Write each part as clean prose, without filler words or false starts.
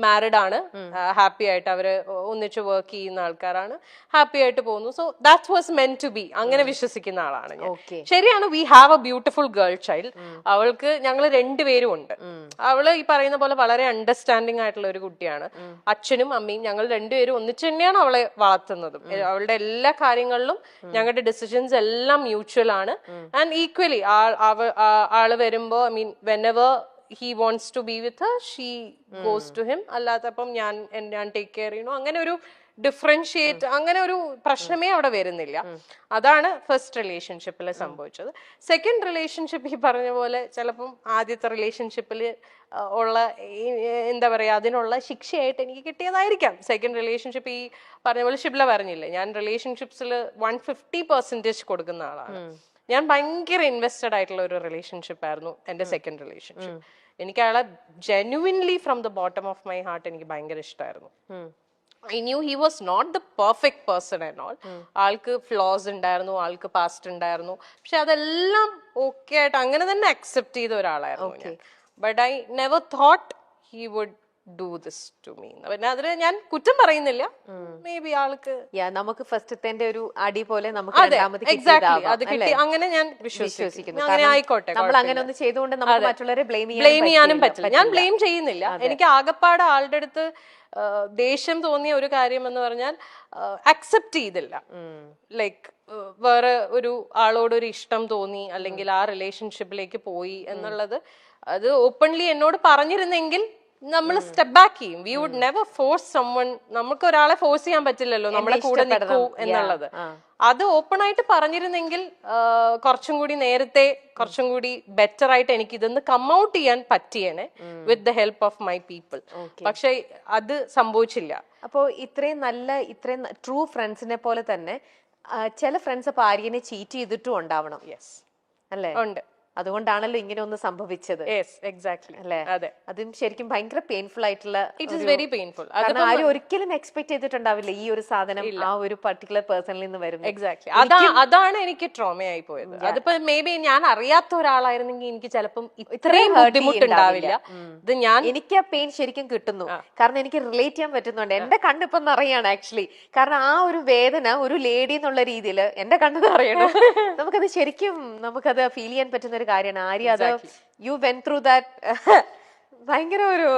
Married ആണ്, happy ആയിട്ട് അവര് ഒന്നിച്ച് വർക്ക് ചെയ്യുന്ന ആൾക്കാരാണ്, ഹാപ്പി ആയിട്ട് പോകുന്നു. So that was meant to be, അങ്ങനെ വിശ്വസിക്കുന്ന ആളാണ് ഞാൻ. ശരിയാണ്, we have a beautiful girl child. അവൾക്ക് ഞങ്ങൾ രണ്ടുപേരും ഉണ്ട്. അവള് ഈ പറയുന്ന പോലെ വളരെ അണ്ടർസ്റ്റാൻഡിങ് ആയിട്ടുള്ള ഒരു കുട്ടിയാണ്. അച്ഛനും അമ്മയും ഞങ്ങൾ രണ്ടുപേരും ഒന്നിച്ച് തന്നെയാണ് അവളെ വളർത്തുന്നതും. അവളുടെ എല്ലാ കാര്യങ്ങളിലും ഞങ്ങളുടെ ഡിസിഷൻസ് എല്ലാം മ്യൂച്വൽ ആണ്. ആൻഡ് ഈക്വലി ആള് വരുമ്പോ I mean whenever he wants to be with her, she goes to him. അല്ലാത്തപ്പം ഞാൻ ടേക്ക് കെയർ ചെയ്യണു, അങ്ങനെ ഒരു ഡിഫറൻഷിയേറ്റ്, അങ്ങനെ ഒരു പ്രശ്നമേ അവിടെ വരുന്നില്ല. അതാണ് ഫസ്റ്റ് റിലേഷൻഷിപ്പിൽ സംഭവിച്ചത്. സെക്കൻഡ് റിലേഷൻഷിപ്പ് ഈ പറഞ്ഞ പോലെ ചിലപ്പം ആദ്യത്തെ റിലേഷൻഷിപ്പിൽ ഉള്ള എന്താ പറയാ അതിനുള്ള ശിക്ഷയായിട്ട് എനിക്ക് കിട്ടിയതായിരിക്കാം സെക്കൻഡ് റിലേഷൻഷിപ്പ്. ഈ പറഞ്ഞ പോലെ ഷിബ്ല പറഞ്ഞില്ലേ, ഞാൻ റിലേഷൻഷിപ്സിൽ 150% കൊടുക്കുന്ന ആളാണ്. ഞാൻ ഭയങ്കര ഇൻവെസ്റ്റഡ് ആയിട്ടുള്ള ഒരു റിലേഷൻഷിപ്പ് ആയിരുന്നു എന്റെ സെക്കൻഡ് റിലേഷൻഷിപ്പ്. എനിക്ക് അയാളെ genuinely from the bottom of my heart എനിക്ക് ഭയങ്കര ഇഷ്ടമായിരുന്നു. I knew he was not the perfect person and all. ആൾക്ക് ഫ്ലോസ് ഉണ്ടായിരുന്നു, ആൾക്ക് പാസ്റ്റ് ഉണ്ടായിരുന്നു, പക്ഷെ അതെല്ലാം ഓക്കെ ആയിട്ട് അങ്ങനെ തന്നെ അക്സെപ്റ്റ് ചെയ്ത ഒരാളായിരുന്നു ഞാൻ. But I never thought he would do this to me. പിന്നെ അതിന് ഞാൻ കുറ്റം പറയുന്നില്ല, മേ ബി ആൾക്ക് നമുക്ക് ഫസ്റ്റത്തെ ഒരു അടി പോലെ നമുക്ക് എക്സാക്ട്ലി അത് കിട്ടി, അങ്ങനെ ഞാൻ വിശ്വസിക്കുന്നു. അങ്ങനെ ആയിക്കോട്ടെ, നമ്മൾ അങ്ങനെ ഒന്ന് ചെയ്തുകൊണ്ട് നമുക്ക് മറ്റുള്ളവരെ ബ്ലെയിം ചെയ്യാനും പറ്റില്ല. ഞാൻ ബ്ലെയിം ചെയ്യുന്നില്ല. എനിക്ക് ആകപ്പാട് ആളുടെ അടുത്ത് ദേഷ്യം തോന്നിയ ഒരു കാര്യം എന്ന് പറഞ്ഞാൽ അക്സെപ്റ്റ് ചെയ്തില്ല. ലൈക്ക് വേറെ ഒരു ആളോട് ഒരു ഇഷ്ടം തോന്നി അല്ലെങ്കിൽ ആ റിലേഷൻഷിപ്പിലേക്ക് പോയി എന്നുള്ളത് അത് ഓപ്പൺലി എന്നോട് പറഞ്ഞിരുന്നെങ്കിൽ നമ്മൾ സ്റ്റെപ്പ് ബാക്ക് ചെയ്യും. We would never force someone. നമുക്ക് ഒരാളെ ഫോഴ്സ് ചെയ്യാൻ പറ്റില്ലല്ലോ നമ്മളെ കൂടെ നിൽക്കൂ എന്നുള്ളത്. അത് ഓപ്പൺ ആയിട്ട് പറഞ്ഞിരുന്നെങ്കിൽ കുറച്ചും കൂടി നേരത്തെ, കുറച്ചും കൂടി ബെറ്റർ ആയിട്ട് എനിക്ക് ഇതൊന്ന് കം ഔട്ട് ചെയ്യാൻ പറ്റിയേനെ with the help of my people. പക്ഷെ അത് സംഭവിച്ചില്ല. അപ്പോ ഇത്രയും ട്രൂ ഫ്രണ്ട്സിനെ പോലെ തന്നെ ചില ഫ്രണ്ട്സ് അപ്പൊ ആര്യനെ ചീറ്റ് ചെയ്തിട്ടും ഉണ്ടാവണം. യെസ്, അല്ലേ? ഉണ്ട്. അതുകൊണ്ടാണല്ലോ ഇങ്ങനെ ഒന്ന് സംഭവിച്ചത്. അല്ലേ? അതെ, അതും ശരിക്കും ഭയങ്കര പെയിൻഫുൾ ആയിട്ടുള്ള. It is very painful. ആരും ഒരിക്കലും എക്സ്പെക്ട് ചെയ്തിട്ടുണ്ടാവില്ല ഈ ഒരു സാധനം ആ ഒരു പർട്ടിക്കുലർ പേഴ്സണിൽ നിന്ന് വരും. എക്സാക്ട്ലി, അതാണ് എനിക്ക് ട്രോമയായി പോയത്. അതിപ്പോ മേ ബി ഞാൻ അറിയാത്ത ഒരാളായിരുന്നെങ്കിൽ എനിക്ക് ചിലപ്പം ഇത്രയും ബുദ്ധിമുട്ടുണ്ടാവില്ല. ഇത് എനിക്ക് ആ പെയിൻ ശരിക്കും കിട്ടുന്നു, കാരണം എനിക്ക് റിലേറ്റ് ചെയ്യാൻ പറ്റുന്നുണ്ട്. എന്റെ കണ്ണിപ്പം നിറയാണ് ആക്ച്വലി, കാരണം ആ ഒരു വേദന ഒരു ലേഡി എന്നുള്ള രീതിയിൽ എന്റെ കണ്ണ് നിറയണം. നമുക്കത് ശരിക്കും നമുക്കത് ഫീൽ ചെയ്യാൻ പറ്റുന്ന ഒരു കാര്യമാണ്. ആര്യ, അത് യു വെന്റ് ത്രൂ ദാറ്റ്. ഭയങ്കര ഒരു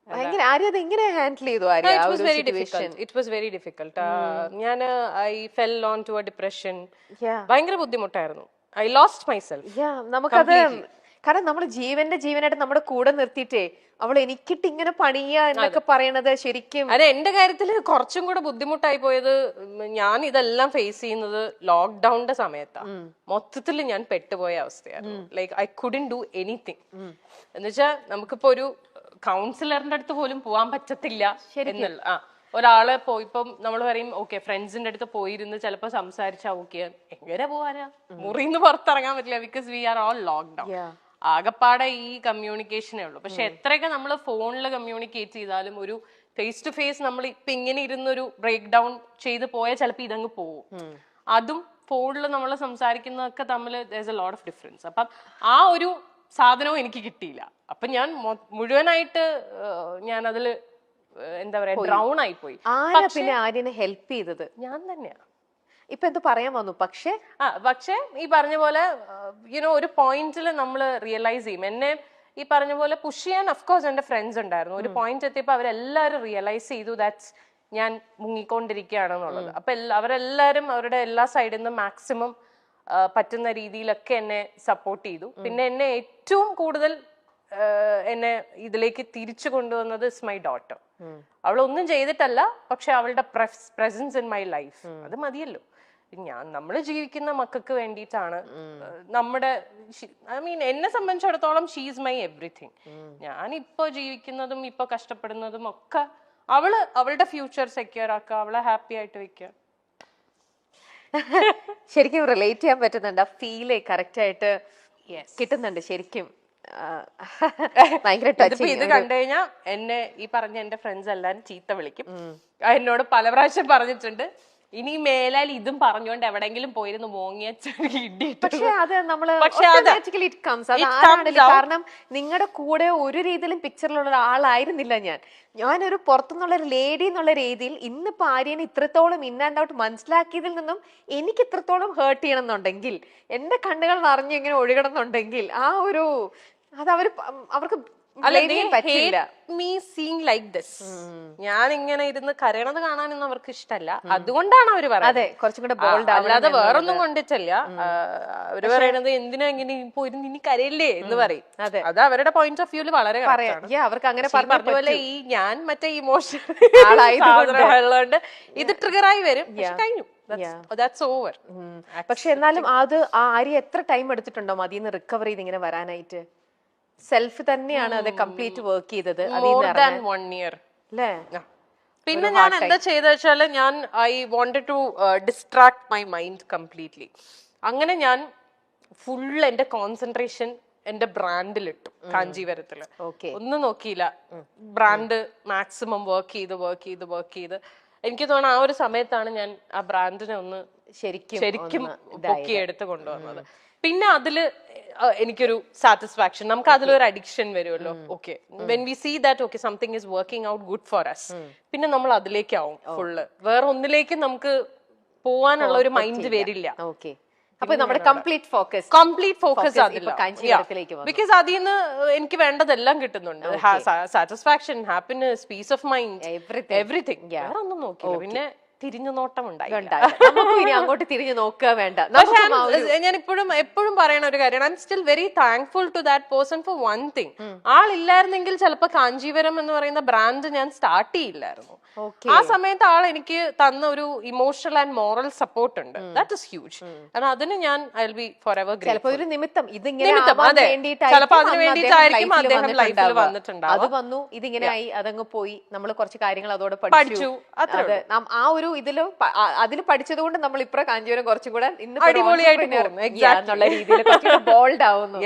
ഭയങ്കര ആര്യ അത് ഇങ്ങനെ ഹാൻഡിൽ ചെയ്തു Arya? It was very difficult. ഞാൻ I fell on to a depression. ഭയങ്കര ബുദ്ധിമുട്ടായിരുന്നു. I lost myself. നമുക്കത് കാരണം നമ്മൾ ജീവനായിട്ട് നമ്മുടെ കൂടെ നിർത്തിയിട്ടേ അവൾ എനിക്കിട്ട് ഇങ്ങനെ പണിയ എന്നൊക്കെ പറയണത് ശരിക്കും. അതെ, എന്റെ കാര്യത്തിൽ കുറച്ചും കൂടെ ബുദ്ധിമുട്ടായി പോയത്, ഞാൻ ഇതെല്ലാം ഫേസ് ചെയ്യുന്നത് ലോക്ക്ഡൌണിന്റെ സമയത്താണ്. മൊത്തത്തിൽ ഞാൻ പെട്ടുപോയ അവസ്ഥയായിരുന്നു. Like I couldn't do anything. എന്നുവെച്ചാൽ നമുക്കിപ്പോ ഒരു കൗൺസിലറിന്റെ അടുത്ത് പോലും പോവാൻ പറ്റത്തില്ല എന്നുള്ള ഒരാളെ ഇപ്പം നമ്മൾ പറയും ഓക്കെ ഫ്രണ്ട്സിന്റെ അടുത്ത് പോയിരുന്ന് ചിലപ്പോ സംസാരിച്ചാ ഓക്കെ, എങ്ങനെ പോവാനാ? മുറിന്ന് പുറത്തിറങ്ങാൻ പറ്റില്ല, because we are all lockdown. ആകപ്പാടെ ഈ കമ്മ്യൂണിക്കേഷനേ ഉള്ളൂ. പക്ഷെ എത്രയൊക്കെ നമ്മൾ ഫോണിൽ കമ്മ്യൂണിക്കേറ്റ് ചെയ്താലും ഒരു ഫേസ് ടു ഫേസ് നമ്മൾ ഇപ്പൊ ഇങ്ങനെ ഇരുന്നൊരു ബ്രേക്ക് ഡൗൺ ചെയ്ത് പോയാൽ ചിലപ്പോൾ ഇതങ്ങ് പോവും. അതും ഫോണിൽ നമ്മൾ സംസാരിക്കുന്നതൊക്കെ തമ്മിൽ there's a lot of difference. അപ്പം ആ ഒരു സാധനവും എനിക്ക് കിട്ടിയില്ല. അപ്പൊ ഞാൻ മുഴുവനായിട്ട് ഞാൻ അതില് എന്താ പറയാ ഡ്രൗൺ ആയി പോയി. പിന്നെ ആര്യനെ ഹെൽപ്പ് ചെയ്തത് ഞാൻ തന്നെയാ. ഇപ്പൊ എന്ത് പറയാൻ വന്നു? പക്ഷേ ഈ പറഞ്ഞ പോലെ യുനോ ഒരു പോയിന്റിൽ നമ്മൾ റിയലൈസ് ചെയ്യും. എന്നെ ഈ പറഞ്ഞ പോലെ പുഷ് ചെയ്യാൻ അഫ്കോഴ്സ് എന്റെ ഫ്രണ്ട്സ് ഉണ്ടായിരുന്നു. ഒരു പോയിന്റ് എത്തിയപ്പോ അവരെല്ലാരും റിയലൈസ് ചെയ്തു ദാറ്റ്സ് ഞാൻ മുങ്ങിക്കൊണ്ടിരിക്കുകയാണെന്നുള്ളത്. അപ്പൊ അവരെല്ലാരും അവരുടെ എല്ലാ സൈഡിൽ നിന്നും മാക്സിമം പറ്റുന്ന രീതിയിലൊക്കെ എന്നെ സപ്പോർട്ട് ചെയ്തു. പിന്നെ എന്നെ ഏറ്റവും കൂടുതൽ എന്നെ ഇതിലേക്ക് തിരിച്ചു കൊണ്ടുവന്നത് ഇസ് മൈ ഡോട്ടർ. അവളൊന്നും ചെയ്തിട്ടല്ല, പക്ഷെ അവളുടെ പ്രസൻസ് ഇൻ മൈ ലൈഫ് അത് മതിയല്ലോ. നമ്മൾ ജീവിക്കുന്ന മക്കൾക്ക് വേണ്ടിയിട്ടാണ്. നമ്മുടെ ഐ മീൻ എന്നെ സംബന്ധിച്ചിടത്തോളം ഷീസ് മൈ എവറിഥിങ്. ഞാൻ ഇപ്പൊ ജീവിക്കുന്നതും ഇപ്പൊ കഷ്ടപ്പെടുന്നതും ഒക്കെ അവളുടെ ഫ്യൂച്ചർ സെക്യൂർ ആക്കുക, അവളെ ഹാപ്പി ആയിട്ട് വെക്കുക. ശരിക്കും റിലേറ്റ് ചെയ്യാൻ പറ്റുന്നുണ്ട്. ആ ഫീല് കറക്റ്റ് ആയിട്ട് കിട്ടുന്നുണ്ട് ശരിക്കും. ഭയങ്കര ഇത് കണ്ടു കഴിഞ്ഞാൽ എന്നെ ഈ പറഞ്ഞ എന്റെ ഫ്രണ്ട്സ് എല്ലാരും ചീത്ത വിളിക്കും. എന്നോട് പല പ്രാവശ്യം പറഞ്ഞിട്ടുണ്ട് ഇനി മേലാൽ ഇതും പറഞ്ഞുകൊണ്ട് എവിടെങ്കിലും പോയിരുന്നു മോങ്ങിയ ഇടിയിട്ട്. പക്ഷെ അത് നമ്മള് പക്ഷെ അത് automatically it comes. അത് ആരാണല്ലോ, കാരണം നിങ്ങളുടെ കൂടെ ഒരു രീതിയിലും പിക്ചറിലുള്ള ആളായിരുന്നില്ല ഞാനൊരു പുറത്തുനിന്നുള്ള ഒരു ലേഡി എന്നുള്ള രീതിയിൽ ഇന്നിപ്പോ ആര്യനെ ഇത്രത്തോളം ഇൻ ആൻഡ് ഔട്ട് മനസ്സിലാക്കിയതിൽ നിന്നും എനിക്ക് ഇത്രത്തോളം ഹേർട്ട് ചെയ്യണം എന്നുണ്ടെങ്കിൽ, എന്റെ കണ്ണുകൾ നിറഞ്ഞ് ഇങ്ങനെ ഒഴുകണം എന്നുണ്ടെങ്കിൽ ആ ഒരു അത് അവർക്ക് പറ്റില്ല. ഞാൻ ഇങ്ങനെ ഇരുന്ന് കരയണത് കാണാനൊന്നും അവർക്ക് ഇഷ്ടമല്ല, അതുകൊണ്ടാണ് അവര് പറയുന്നത്. അതെ, കുറച്ചും കൂടെ ബോൾഡ് അല്ലാതെ വേറൊന്നും കൊണ്ടിട്ടല്ല. അവര് പറയണത് എന്തിനാ ഇങ്ങനെ ഇപ്പൊ ഇനി കരയില്ലേ എന്ന് പറയും. അത് അവരുടെ പോയിന്റ് ഓഫ് വ്യൂല് വളരെ അവർക്ക് അങ്ങനെ പറഞ്ഞ പോലെ ഈ ഞാൻ മറ്റേ ഇമോഷൻ ആളായതുകൊണ്ട് ഇത് ട്രിഗറായി വരും. കഴിഞ്ഞു, that's over. പക്ഷെ എന്നാലും അത് ആര്യ എത്ര ടൈം എടുത്തിട്ടുണ്ടോ അതിന്ന് റിക്കവർ ചെയ്ത് ഇങ്ങനെ വരാനായിട്ട്? സെൽഫ് തന്നെയാണ് അത് കംപ്ലീറ്റ് വർക്ക് ചെയ്തത്. More than 1 year. അല്ലേ? പിന്നെ ഞാൻ എന്താ ചെയ്ത വെച്ചാല് ഞാൻ I wanted to distract my mind completely. അങ്ങനെ ഞാൻ ഫുൾ എന്റെ കോൺസെൻട്രേഷൻ എന്റെ ബ്രാൻഡിലിട്ടു. കാഞ്ചീവരത്തില് ഒന്നും നോക്കിയില്ല, ബ്രാൻഡ് മാക്സിമം വർക്ക് ചെയ്ത് എനിക്ക് തോന്നുന്നു ആ ഒരു സമയത്താണ് ഞാൻ ആ ബ്രാൻഡിനെ ഒന്ന് ശരിക്കും പൊക്കിയെടുത്ത് കൊണ്ടുവന്നത്. പിന്നെ അതില് എനിക്കൊരു സാറ്റിസ്ഫാക്ഷൻ, നമുക്ക് അതിലൊരു അഡിക്ഷൻ വരുമല്ലോ. Okay, when we see that okay something is working out good for us, പിന്നെ നമ്മൾ അതിലേക്കാവും ഫുള്ള്. വേറെ ഒന്നിലേക്കും നമുക്ക് പോവാനുള്ള ഒരു മൈൻഡ് വരില്ല. അപ്പൊ നമ്മുടെ കംപ്ലീറ്റ് ഫോക്കസ് അതില്ല. ബിക്കോസ് അതിൽ നിന്ന് എനിക്ക് വേണ്ടതെല്ലാം കിട്ടുന്നുണ്ട്. Satisfaction, happiness, peace of mind, everything. വേറെ ഒന്നും നോക്കില്ല. പിന്നെ തിരിഞ്ഞു നോട്ടം ഉണ്ടായി. ഇനി അങ്ങോട്ട് തിരിഞ്ഞു നോക്കുക വേണ്ട. ഞാൻ എപ്പോഴും പറയുന്ന ഒരു കാര്യമാണ്, I'm still very thankful to that person for one thing. ആളില്ലായിരുന്നെങ്കിൽ ചിലപ്പോ കാഞ്ചീവരം എന്ന് പറയുന്ന ബ്രാൻഡ് ഞാൻ സ്റ്റാർട്ട് ചെയ്യില്ലായിരുന്നു. ആ സമയത്ത് ആൾ എനിക്ക് തന്ന ഒരു ഇമോഷണൽ ആൻഡ് മോറൽ സപ്പോർട്ട് ഉണ്ട്. That is huge. കാരണം അതിന് ഞാൻ I will be for ever grateful. ഒരു നിമിത്തം അതെ, ചിലപ്പോ അതിന് വേണ്ടിയിട്ടായിരിക്കും അദ്ദേഹം ലൈഫിൽ വന്നിട്ടുണ്ടാവും. അത് വന്നു, ഇതിങ്ങനെ ആയി, അതങ്ങ് പോയി, നമ്മൾ കുറച്ച് കാര്യങ്ങൾ അതോടെ പഠിച്ചു. ആ ഒരു അതിൽ പഠിച്ചത് കൊണ്ട് നമ്മൾ ഇപ്പോ കാഞ്ചീവരം കുറച്ചും കൂടെ ഇന്ന് അടിപൊളിയായിട്ട് എന്നുള്ള രീതിയിൽ ബോൾഡ് ആവുന്നു.